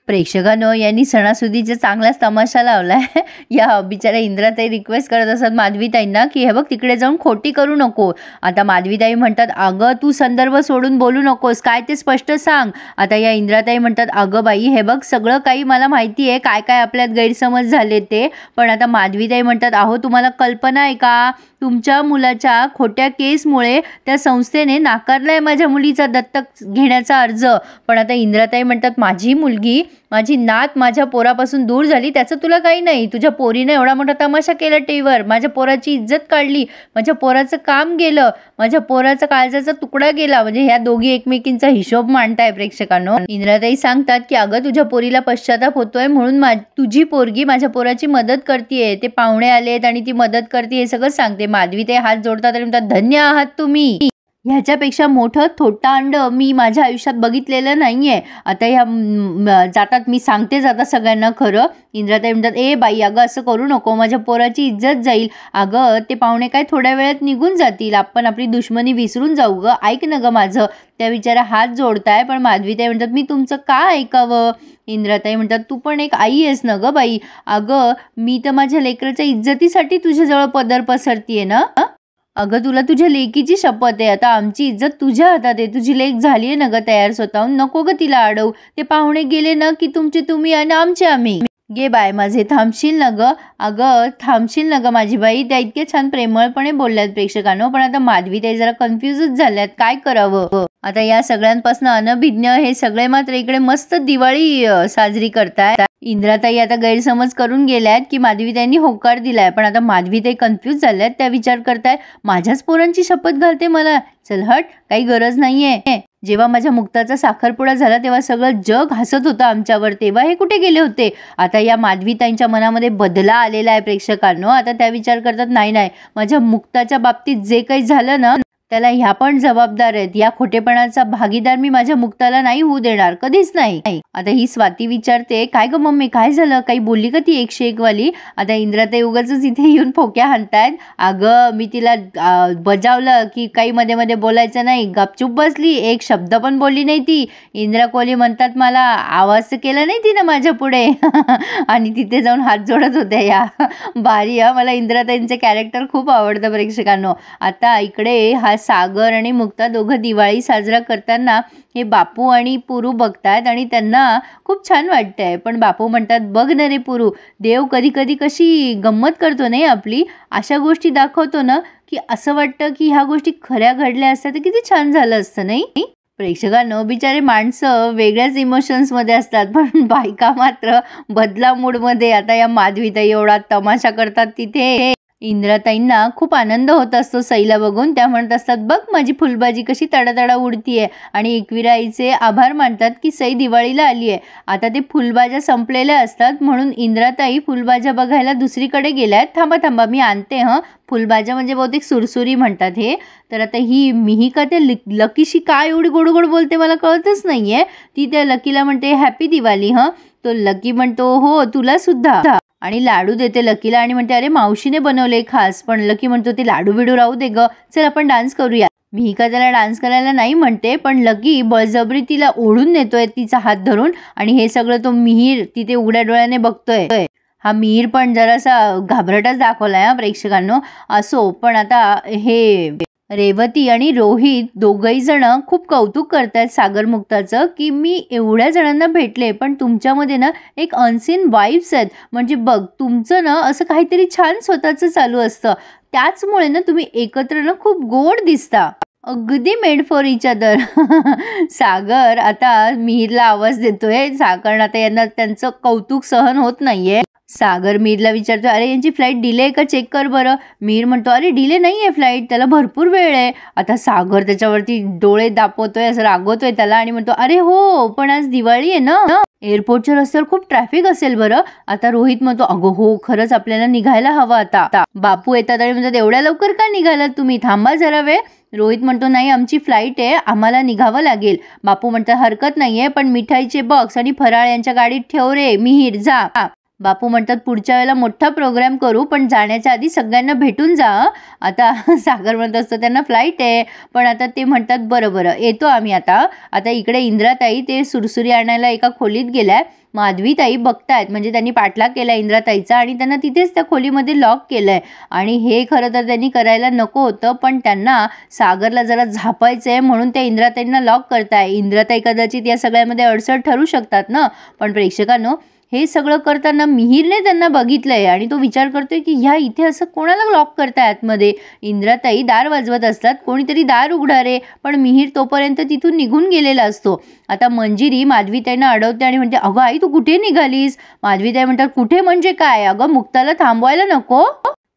प्रेक्षकांनो, यांनी सणासुदीचा चांगलाच तमाशा लावलाय. या बिचाऱ्या इंद्राताई रिक्वेस्ट करत असतात माधवीताईंना की हे बघ तिकडे जाऊन खोटी करू नको. आता माधवीताई म्हणतात अगं तू संदर्भ सोडून बोलू नकोस, काय ते स्पष्ट सांग. आता या इंद्राताई म्हणतात अगं बाई हे बघ सगळं काही मला माहिती आहे, काय काय आपल्यात गैरसमज झाले ते. पण आता माधवीताई म्हणतात अहो तुम्हाला कल्पना आहे का, तुमच्या मुलाच्या खोट्या केसमुळे त्या संस्थेने नाकारलाय माझ्या मुलीचा दत्तक घेण्याचा अर्ज. पण आता इंद्राताई म्हणतात माझी मुलगी, माझी नात माझ्या पोरापासून दूर झाली त्याचं तुला काही नाही. तुझ्या पोरीने एवढा मोठा तमाशा केला टीव्हीवर, माझ्या पोराची इज्जत काढली, माझ्या पोराचं काम गेलं, माझ्या पोराचा काळजाचा तुकडा गेला. म्हणजे ह्या दोघी एकमेकींचा हिशोब मांडताय प्रेक्षकांनो. इंद्राताई सांगतात की अगं तुझ्या पोरीला पश्चाताप होतोय म्हणून तुझी पोरगी माझ्या पोराची मदत करतेय, ते पाहुणे आलेत आणि ती मदत करते हे सगळं सांगते. माधवीताई हात जोडतात आणि म्हणतात धन्य आहात तुम्ही, ह्याच्यापेक्षा मोठं थोटा अंड मी माझ्या आयुष्यात बघितलेलं नाहीये. आता ह्या जातात, मी सांगतेच आता सगळ्यांना खरं. इंद्राताई म्हणतात ए बाई अगं असं करू नको, माझ्या पोराची इज्जत जाईल. अगं ते पाहुणे काय थोड्या वेळात निघून जातील, आपण आपली दुश्मनी विसरून जाऊ ग, ऐक ना ग माझं. त्या विचारा हात जोडताय पण माधवीताई म्हणतात मी तुमचं का ऐकावं. इंद्राताई म्हणतात तू पण एक आई आहेस ना ग बाई, अगं मी तर माझ्या लेकराच्या इज्जतीसाठी तुझ्याजवळ पदर पसरतीये ना. अगं तुला तुझ्या लेकीची शपथ आहे, आता आमची इज्जत तुझ्या हातात आहे, तुझी लेक झाली आहे ना ग तयार स्वतःहून, नको ग तिला अडवू. ते पाहुणे गेले ना की तुमचे तुम्ही आणि आमचे आम्ही. गे बाय माझे थांबशील ना ग, अगं थांबशील ना ग माझी बाई. त्या इतक्या छान प्रेमळपणे बोलल्यात प्रेक्षकांनो. पण आता माधवीताई जरा कन्फ्युजच झाल्यात, काय करावं. आता या सगळ्यांपासून अनभिज्ञ हे सगळे मात्र इकडे मस्त दिवाळी साजरी करतायत. इंद्राताई आता गैरसमज करून गेल्यात की माधवीताईंनी होकार दिलाय, पण आता माधवीताई कन्फ्यूज झाल्यात. त्या विचार करताय माझ्याच पोरांची शपथ घालते मला, चल हट काही गरज नाहीये. जेव्हा माझ्या मुक्ताचा साखरपुडा झाला तेव्हा सगळं जग हसत होतं आमच्यावर, तेव्हा हे कुठे गेले होते. आता या माधवीताईंच्या मनामध्ये बदला आलेला आहे प्रेक्षकांनो. आता त्या विचार करतात नाही नाही माझ्या मुक्ताच्या बाबतीत जे काही झालं ना त्याला ह्या पण जबाबदार आहेत, या खोटेपणाचा भागीदार मी माझ्या मुक्ताला नाही होऊ देणार, कधीच नाही. आता ही स्वाती विचारते काय ग मम्मी काय झालं, काही बोलली का ती 101 वाली. आता इंद्राताई उगाचच इथे येऊन फोक्या हाणतायत. अगं मी तिला बजावलं की काही मध्ये मध्ये बोलायचं नाही, गपचूप बसली, एक शब्द पण बोलली नाही ती. इंद्रा कोहली म्हणतात मला आवाज केला नाही तिनं माझ्या पुढे आणि तिथे जाऊन हात जोडत होत्या या. भारी मला इंद्राताईंचे कॅरेक्टर खूप आवडतं प्रेक्षकांनो. आता इकडे हा सागर आणि मुक्ता दोघं दिवाळी साजरा करताना हे बापू आणि पुरू बघतात आणि त्यांना खूप छान वाटतंय. पण बापू म्हणतात बघ ना रे पुरू, देव कधी कधी कशी गंमत करतो नाही आपली, अशा गोष्टी दाखवतो ना की असं वाटतं की ह्या गोष्टी खऱ्या घडल्या असत्या तर किती छान झालं असतं नाही. प्रेक्षकांनो बिचारे माणसं वेगळ्याच इमोशन्समध्ये असतात, पण बायका मात्र बदला मूडमध्ये. आता या माधवीताई एवढा तमाशा करतात तिथे. इंद्राताईंना खूप आनंद होत असतो सईला बघून. त्या म्हणत असतात बघ माझी फुलबाजी कशी तडातडा उडतीये आणि एकविरा आईचे आभार मानतात की सई दिवाळीला आली आहे. आता ते फुलबाज्या संपलेल्या असतात म्हणून इंद्राताई फुलबाज्या बघायला दुसरीकडे गेल्यात. थांबा थांबा मी आणते फुलबाज्या म्हणजे बहुतेक सुरसुरी म्हणतात हे. तर आता ही मिहिका त्या लकीशी काय एवढी गोड गोड बोलते मला कळतच नाहीये. ती त्या लकीला म्हणते हॅपी दिवाळी. तो लकी म्हणतो हो तुला सुद्धा, आणि लाडू देते लकीला आणि म्हणते अरे मावशीने बनवले खास. पण लकी म्हणतो ते लाडू बिडू राहू दे ग, चल आपण डान्स करूया. मिहिका त्याला डान्स करायला नाही म्हणते, पण लकी बळजबरी तिला ओढून नेतोय तिचा हात धरून. आणि हे सगळं तो मिहीर तिथे उघड्या डोळ्याने बघतोय. हा मिहीर पण जरासा घाबरटच दाखवलाय प्रेक्षकांनो. असो पण आता हे रेवती आणि रोहित दोघही जण खूप कौतुक करतात सागर मुक्ताचं की मी एवढ्या जणांना भेटले पण तुमच्यामध्ये ना एक अनसीन वाईब्स आहेत. म्हणजे बघ तुमचं ना असं काहीतरी छान स्वतःचं चालू असतं, त्याचमुळे ना तुम्ही एकत्र ना खूप गोड दिसता, अगदी मेड फॉर इच अदर. सागर आता मिहीरला आवाज देतोय, कारण आता यांना त्यांचं कौतुक सहन होत नाहीये. सागर मिहीरला विचारतो अरे यांची फ्लाईट डिले आहे का चेक कर बरं. मिहीर म्हणतो अरे डिले नाही आहे फ्लाईट, त्याला भरपूर वेळ आहे. आता सागर त्याच्यावरती डोळे दापवतोय, असं रागवतोय त्याला आणि म्हणतो अरे हो पण आज दिवाळी आहे ना, एअरपोर्टच्या रस्त्यावर खूप ट्रॅफिक असेल बरं. आता रोहित म्हणतो अगो हो खरंच आपल्याला निघायला हवं आता. बापू येतात आणि म्हणतात एवढ्या लवकर का निघालात तुम्ही, थांबा जरा वेळ. रोहित म्हणतो नाही आमची फ्लाईट आहे, आम्हाला निघावं लागेल. बापू म्हणतात हरकत नाहीये पण मिठाईचे बॉक्स आणि फराळ यांच्या गाडीत ठेव रे मिहीर जा. बापू म्हणतात पुढच्या वेळेला मोठा प्रोग्राम करू, पण जाण्याच्या आधी सगळ्यांना भेटून जा. आता सागर म्हणत असतो त्यांना फ्लाईट आहे, पण आता ते म्हणतात बरं बरं येतो आम्ही. आता इकडे इंद्राताई ते सुरसुरी आणायला एका खोलीत गेल्या. माधवीताई बघतायत, म्हणजे त्यांनी पाठलाग केला इंद्राताईचा आणि त्यांना तिथेच त्या खोलीमध्ये लॉक केलंय. आणि हे खरं तर त्यांनी करायला नको होतं, पण त्यांना सागरला जरा झापायचं आहे म्हणून त्या इंद्राताईंना लॉक करताय. इंद्राताई कदाचित या सगळ्यामध्ये अडसर ठरू शकतात ना. पण प्रेक्षकांनो, हे सगळं करताना मिहिरने त्यांना बघितलंय आणि तो विचार करतोय की ह्या इथे असं कोणाला लॉक करताय आतमध्ये. इंद्राताई दार वाजवत असतात, कोणीतरी दार उघडा रे, पण मिहिर तोपर्यंत तिथून निघून गेलेला असतो. आता मंजिरी माधवीताईंना अडवते आणि म्हणते अगं आई तू कुठे निघालीस. माधवीताई म्हणतात कुठे म्हणजे काय, अगं मुक्ताला थांबवायला नको.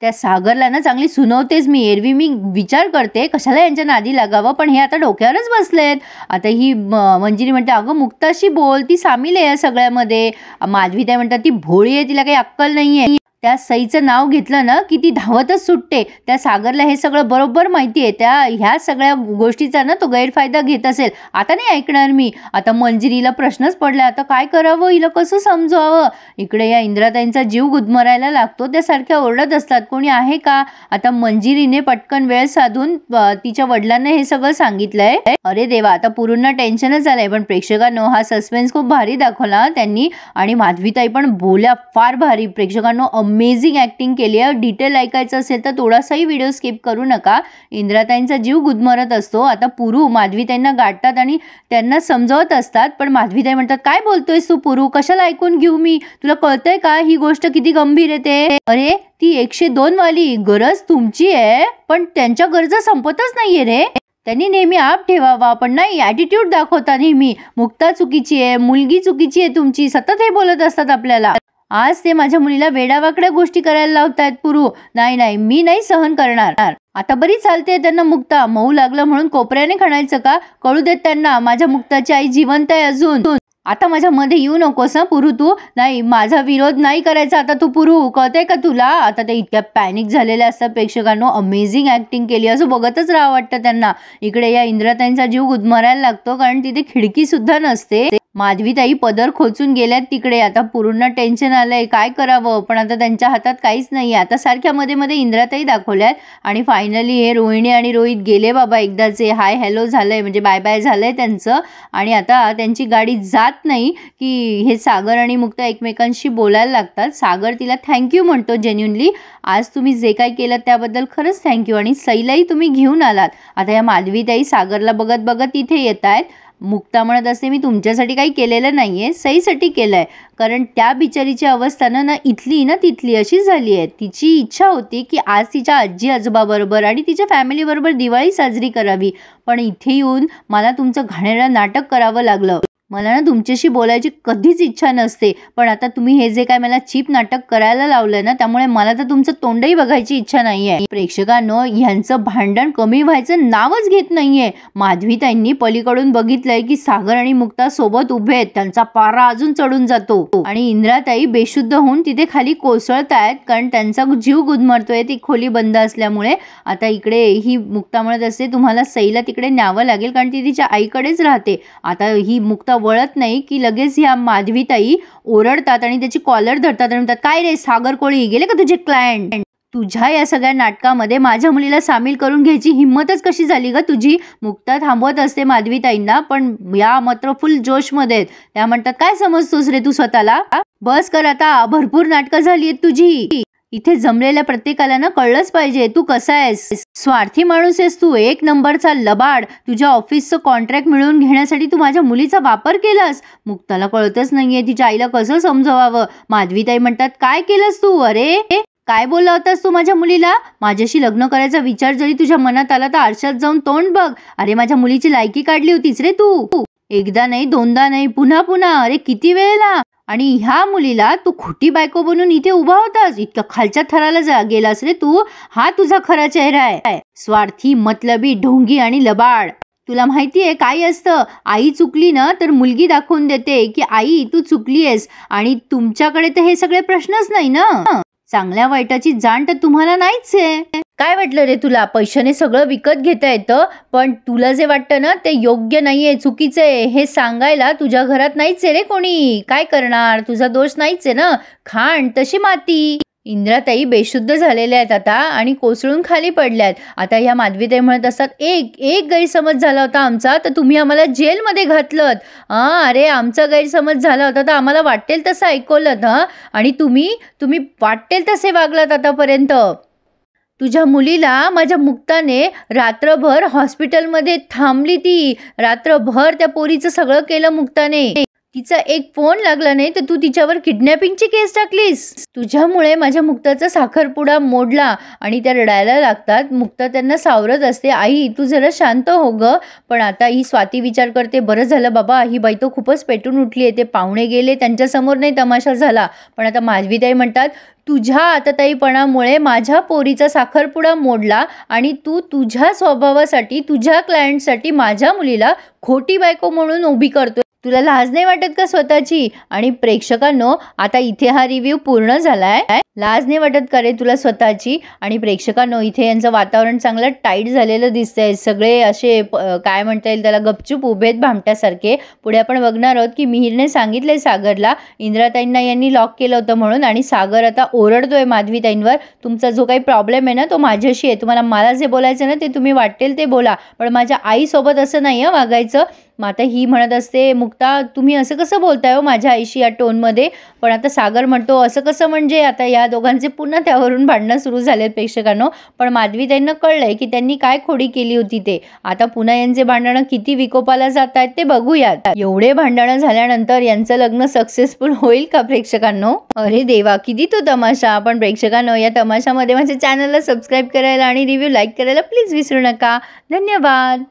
त्या सागरला ना चांगली सुनवतेच मी. एरवी मी विचार करते कशाला यांच्या नादी लागावं, पण हे आता डोक्यावरच बसलेत. आता ही मंजिरी म्हणते अगं मुक्ताशी बोल, ती सामील आहे या सगळ्यामध्ये. माधवीताई म्हणतात ती भोळी आहे, तिला काही अक्कल नाहीये. त्या सईचं नाव घेतलं ना की ती धावतच सुटते. त्या सागरला हे सगळं बरोबर माहिती आहे, ह्या सगळ्या गोष्टीचा ना तो गैरफायदा घेत असेल. आता नाही ऐकणार मी. आता मंजिरीला प्रश्नच पडला, आता काय करावं, हिला कसं समजवावं. इकडे या इंद्राताईंचा जीव गुदमरायला लागतो. त्या सारख्या ओरडत असतात कोणी आहे का. आता मंजिरीने पटकन वेळ साधून तिच्या वडिलांना हे सगळं सांगितलंय. अरे देवा, आता पुरूंना टेन्शनच आलंय. पण प्रेक्षकांनो हा सस्पेन्स खूप भारी दाखवला त्यांनी आणि माधवीताई पण बोल्या फार भारी. प्रेक्षकांनो अमेझिंग ॲक्टिंग केली आहे. डिटेल ऐकायचं असेल तर थोडासाही व्हिडिओ स्किप करू नका. इंद्राताईंचा जीव गुदमरत असतो. आता पुरू माधवीताईंना गाठतात आणि त्यांना समजवत असतात, पण माधवीताई म्हणतात काय बोलतोयस तू पुरू, कशाला ऐकून घेऊ मी, तुला कळतंय का ही गोष्ट किती गंभीर आहे ते. अरे ती 102 वाली गरज तुमची आहे, पण त्यांच्या गरजा संपतच नाहीये रे. त्यांनी नेहमी आप ठेवावा, पण नाही ॲटिट्यूड दाखवता नेहमी. मुक्ता चुकीची आहे, मुलगी चुकीची आहे तुमची, सतत हे बोलत असतात आपल्याला. आज ते माझ्या मुलीला वेडावाकड्या गोष्टी करायला लावतायत पुरू. नाही मी नाही सहन करणार. आता बरी चालते त्यांना मुक्ता. मऊ लागलं म्हणून कोपऱ्याने खणायचं का. कळू देत त्यांना माझ्या मुक्ताची आई जिवंत आहे अजून. आता माझ्या मध्ये येऊ नकोस ना पुरू तू. नाही माझा विरोध नाही करायचा आता तू पुरू, कळतंय का तुला. आता ते इतक्या पॅनिक झालेल्या असतात. प्रेक्षकांनो अमेझिंग ॲक्टिंग केली, असं बघतच राहावं वाटतं त्यांना. इकडे या इंद्राताईंचा जीव गुदमरायला लागतो, कारण तिथे खिडकी सुद्धा नसते. माधवीताई पदर खोचून गेल्यात तिकडे. आता पुरूंना टेन्शन आलंय काय करावं, पण आता त्यांच्या हातात काहीच नाही. आता सारख्या मध्ये इंद्राताई दाखवल्यात आणि फायनली हे रोहिणी आणि रोहित गेले बाबा एकदाचे. हाय हॅलो झालंय, म्हणजे बाय बाय झालंय त्यांचं. आणि आता त्यांची गाडी जात नाही की हे सागर आणि मुक्ता एकमेकांशी बोलायला लागतात. सागर तिला थँक्यू म्हणतो जेन्युनली, आज तुम्ही जे काय केलं त्याबद्दल खरंच थँक्यू, आणि सईलाही तुम्ही घेऊन आलात. आता या माधवीताई सागरला बघत बघत इथे येत आहेत. मुक्ता म्हणत असते मी तुमच्यासाठी काही केलेलं नाहीये, सईसाठी केलंय, कारण त्या बिचारीची अवस्था ना इथली ना तिथली अशी झाली आहे. तिची इच्छा होती की आज तिच्या आजी आजोबाबरोबर आणि तिच्या फॅमिलीबरोबर दिवाळी साजरी करावी, पण इथे येऊन मला तुमचं घाणेरडं नाटक करावं लागलं. मला ना तुमच्याशी बोलायची कधीच इच्छा नसते, पण आता तुम्ही हे जे काय मला चीप नाटक करायला लावलंय ना, त्यामुळे मला तर तुमचं तोंडही बघायची इच्छा नाहीये. प्रेक्षकांनो यांचं भांडण कमी व्हायचं नावच घेत नाहीये. माधवीताईंनी पलीकडून बघितलंय की सागर आणि मुक्ता सोबत उभे आहेत, त्यांचा पारा अजून चढून जातो आणि इंद्राताई बेशुद्ध होऊन तिथे खाली कोसळतायत, कारण त्यांचा जीव गुदमरतोय ती खोली बंद असल्यामुळे. आता इकडे ही मुक्ता म्हणत असते तुम्हाला सईला तिकडे न्यावं लागेल, कारण ती तिच्या आईकडेच राहते. आता ही मुक्ता वळत नाही की लगेच ह्या माधवीताई ओरडतात आणि त्याची कॉलर धरतात आणि म्हणतात काय रे सागर कोळी, गेले का तुझे क्लायंट. तुझ्या या सगळ्या नाटकामध्ये माझ्या मुलीला सामील करून घ्यायची हिंमतच कशी झाली ग तुझी. मुक्ता थांबवत असते माधवीताईंना, पण या मात्र फुल जोशमध्ये त्या म्हणतात काय समजतोस रे तू स्वतःला, बस कर आता, भरपूर नाटकं झाली आहेत तुझी. इथे जमलेल्या प्रत्येकाला ना कळलंच पाहिजे तू कसा आहेस, स्वार्थी माणूस आहेस तू, एक नंबरचा लबाड. तुझ्या ऑफिसचं कॉन्ट्रॅक्ट मिळवून घेण्यासाठी तू माझ्या मुलीचा वापर केलास. मुक्ताला कळतच नाहीये तिच्या आईला कसं समजवावं. माधवीताई म्हणतात काय केलंस तू, अरे काय बोलला होतास तू माझ्या मुलीला. माझ्याशी लग्न करायचा विचार जरी तुझ्या मनात आला तर आरशात जाऊन तोंड बघ. अरे माझ्या मुलीची लायकी काढली होतीस रे तू, एकदा नाही दोनदा नाही पुन्हा पुन्हा, अरे किती वेळेला. आणि ह्या मुलीला तू खोटी बायको बनून इथे उभा होतास, इतक्या खालच्या थराला गेलास रे तू. हा तुझा खरा चेहरा आहे, स्वार्थी मतलबी ढोंगी आणि लबाड. तुला माहिती आहे काय असतं, आई चुकली ना तर मुलगी दाखवून देते की आई तू चुकली आहेस, आणि तुमच्याकडे तर हे सगळे प्रश्नच नाही ना. चांगल्या वाईटाची जाण तर तुम्हाला नाहीच आहे. काय वाटलं रे तुला? पैशाने सगळं विकत घेता येतं, पण तुला जे वाटतं ना ते योग्य नाहीये, चुकीचं आहे हे सांगायला तुझ्या घरात नाहीच आहे रे कोणी. काय करणार? तुझा दोष नाहीच आहे ना. खाण तशी माती. इंद्राताई बेशुद्ध झालेल्या आहेत आता आणि कोसळून खाली पडल्यात. आता ह्या माधवीताई म्हणत असतात, एक एक गैरसमज झाला होता आमचा, तर तुम्ही आम्हाला जेलमध्ये घातलत. अरे आमचा गैरसमज झाला होता तर आम्हाला वाटेल तसं ऐकवलत. आणि तुम्ही तुम्ही वाटेल तसे वागलात आतापर्यंत. तुझ्या मुलीला माझ्या मुक्ताने रात्रभर हॉस्पिटलमध्ये थांबली, ती रात्रभर त्या पोरीचं सगळं केलं मुक्ताने. तिचा एक फोन लागला नाही तर तू तिच्यावर किडनॅपिंगची केस टाकलीस. तुझ्यामुळे माझ्या मुक्ताचा साखरपुडा मोडला आणि त्या रडायला लागतात. मुक्ता त्यांना सावरत असते, आई तू जरा शांत हो ग. पण आता ही स्वाती विचार करते, बरं झालं बाबा, ही बाई तो खूपच पेटून उठली आहे. ते पाहुणे गेले, त्यांच्यासमोर नाही तमाशा झाला. पण आता माधवीताई म्हणतात, तुझ्या आतताईपणामुळे माझ्या पोरीचा साखरपुडा मोडला आणि तू तुझ्या स्वभावासाठी, तुझ्या क्लायंटसाठी माझ्या मुलीला खोटी बायको म्हणून उभी करतोय. तुला लाज नाही वाटत का स्वतःची? आणि प्रेक्षकांनो, आता इथे हा रिव्ह्यू पूर्ण झालाय. लाज नाही वाटत का रे तुला स्वतःची? आणि प्रेक्षकांनो, इथे यांचं वातावरण चांगलं टाईट झालेलं दिसतंय. सगळे असे काय म्हणता येईल त्याला, गपचूप उभेत भामट्यासारखे. पुढे आपण बघणार आहोत की मिहिरने सांगितलंय सागरला, इंद्राताईंना यांनी लॉक केलं होतं म्हणून. आणि सागर आता ओरडतोय माधवीताईंवर, तुमचा जो काही प्रॉब्लेम आहे ना तो माझ्याशी आहे. तुम्हाला मला जे बोलायचं ना ते तुम्ही वाटेल ते बोला, पण माझ्या आईसोबत असं नाही वागायचं. मग आता ही म्हणत असते, मुक्ता तुम्ही असं कसं बोलताय हो माझ्या आईशी या टोनमध्ये? पण आता सागर म्हणतो, असं कसं म्हणजे? आता या दोघांचे पुन्हा त्यावरून भांडणं सुरू झालेत प्रेक्षकांनो. पण माधवीताईंना कळलंय की त्यांनी काय खोडी केली होती ते. आता पुन्हा यांचे भांडणं किती विकोपाला जात आहेत ते बघूयात. एवढे भांडणं झाल्यानंतर यांचं लग्न सक्सेसफुल होईल का प्रेक्षकांनो? अरे देवा, किती तो तमाशा. पण प्रेक्षकांनो, या तमाशामध्ये माझ्या चॅनलला सबस्क्राईब करायला आणि रिव्ह्यू लाईक करायला प्लीज विसरू नका. धन्यवाद.